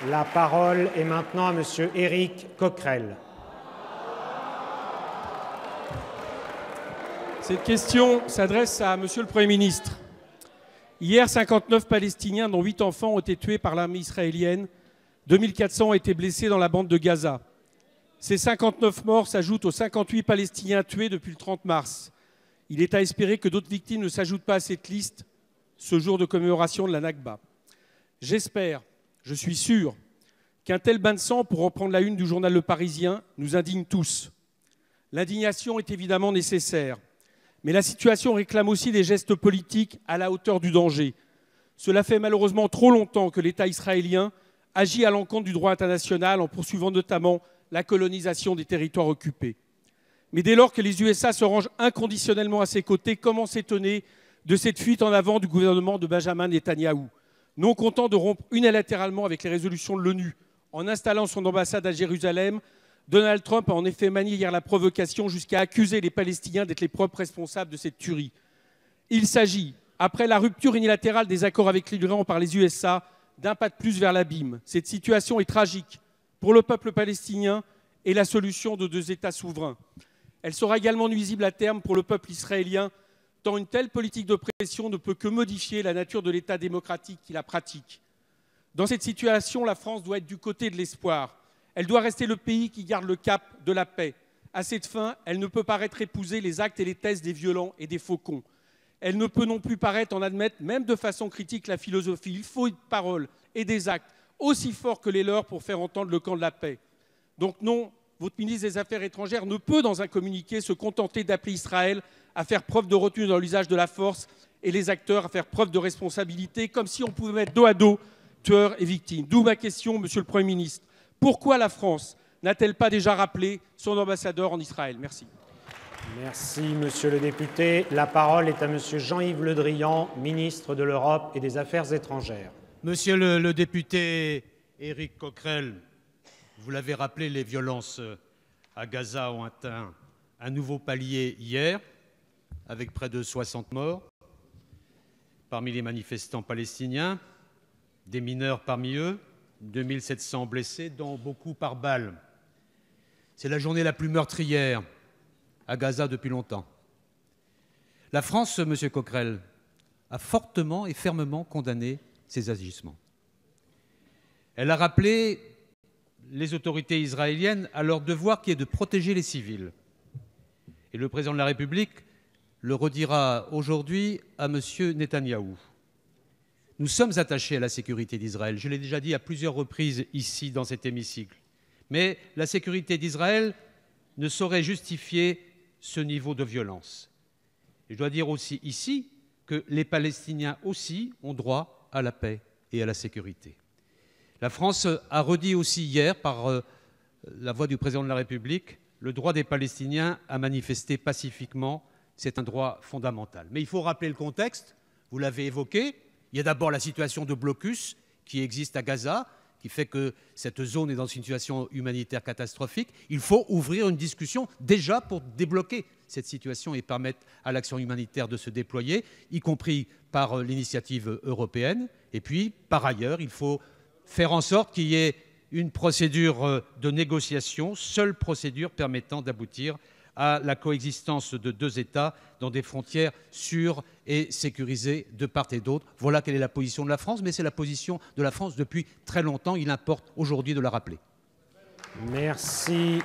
La parole est maintenant à Monsieur Éric Coquerel. Cette question s'adresse à Monsieur le Premier ministre. Hier, 59 Palestiniens, dont 8 enfants, ont été tués par l'armée israélienne. 2400 ont été blessés dans la bande de Gaza. Ces 59 morts s'ajoutent aux 58 Palestiniens tués depuis le 30 mars. Il est à espérer que d'autres victimes ne s'ajoutent pas à cette liste ce jour de commémoration de la Nakba. J'espère, je suis sûr, qu'un tel bain de sang, pour reprendre la une du journal Le Parisien, nous indigne tous. L'indignation est évidemment nécessaire, mais la situation réclame aussi des gestes politiques à la hauteur du danger. Cela fait malheureusement trop longtemps que l'État israélien agit à l'encontre du droit international en poursuivant notamment la colonisation des territoires occupés. Mais dès lors que les USA se rangent inconditionnellement à ses côtés, comment s'étonner de cette fuite en avant du gouvernement de Benjamin Netanyahou, non content de rompre unilatéralement avec les résolutions de l'ONU en installant son ambassade à Jérusalem? Donald Trump a en effet manié hier la provocation jusqu'à accuser les Palestiniens d'être les propres responsables de cette tuerie. Il s'agit, après la rupture unilatérale des accords avec l'Iran par les USA, d'un pas de plus vers l'abîme. Cette situation est tragique pour le peuple palestinien et la solution de 2 États souverains. Elle sera également nuisible à terme pour le peuple israélien, tant une telle politique de pression ne peut que modifier la nature de l'État démocratique qui la pratique. Dans cette situation, la France doit être du côté de l'espoir. Elle doit rester le pays qui garde le cap de la paix. À cette fin, elle ne peut paraître épouser les actes et les thèses des violents et des faucons. Elle ne peut non plus paraître en admettre, même de façon critique, la philosophie. Il faut une parole et des actes aussi forts que les leurs pour faire entendre le camp de la paix. Donc non, votre ministre des Affaires étrangères ne peut, dans un communiqué, se contenter d'appeler Israël à faire preuve de retenue dans l'usage de la force et les acteurs à faire preuve de responsabilité, comme si on pouvait mettre dos à dos tueurs et victimes. D'où ma question, Monsieur le Premier ministre. Pourquoi la France n'a-t-elle pas déjà rappelé son ambassadeur en Israël? Merci. Merci, Monsieur le député. La parole est à Monsieur Jean-Yves Le Drian, ministre de l'Europe et des Affaires étrangères. Monsieur le député Éric Coquerel, vous l'avez rappelé, les violences à Gaza ont atteint un nouveau palier hier, avec près de 60 morts parmi les manifestants palestiniens, des mineurs parmi eux, 2700 blessés, dont beaucoup par balle. C'est la journée la plus meurtrière à Gaza depuis longtemps. La France, Monsieur Coquerel, a fortement et fermement condamné ces agissements. Elle a rappelé les autorités israéliennes à leur devoir qui est de protéger les civils. Et le président de la République le redira aujourd'hui à M. Netanyahou. Nous sommes attachés à la sécurité d'Israël. Je l'ai déjà dit à plusieurs reprises ici dans cet hémicycle. Mais la sécurité d'Israël ne saurait justifier ce niveau de violence. Et je dois dire aussi ici que les Palestiniens aussi ont droit à la paix et à la sécurité. La France a redit aussi hier, par la voix du président de la République, le droit des Palestiniens à manifester pacifiquement. C'est un droit fondamental. Mais il faut rappeler le contexte, vous l'avez évoqué. Il y a d'abord la situation de blocus qui existe à Gaza, qui fait que cette zone est dans une situation humanitaire catastrophique. Il faut ouvrir une discussion déjà pour débloquer cette situation et permettre à l'action humanitaire de se déployer, y compris par l'initiative européenne. Et puis, par ailleurs, il faut faire en sorte qu'il y ait une procédure de négociation, seule procédure permettant d'aboutir à la coexistence de 2 États dans des frontières sûres et sécurisées de part et d'autre. Voilà quelle est la position de la France, mais c'est la position de la France depuis très longtemps. Il importe aujourd'hui de la rappeler. Merci.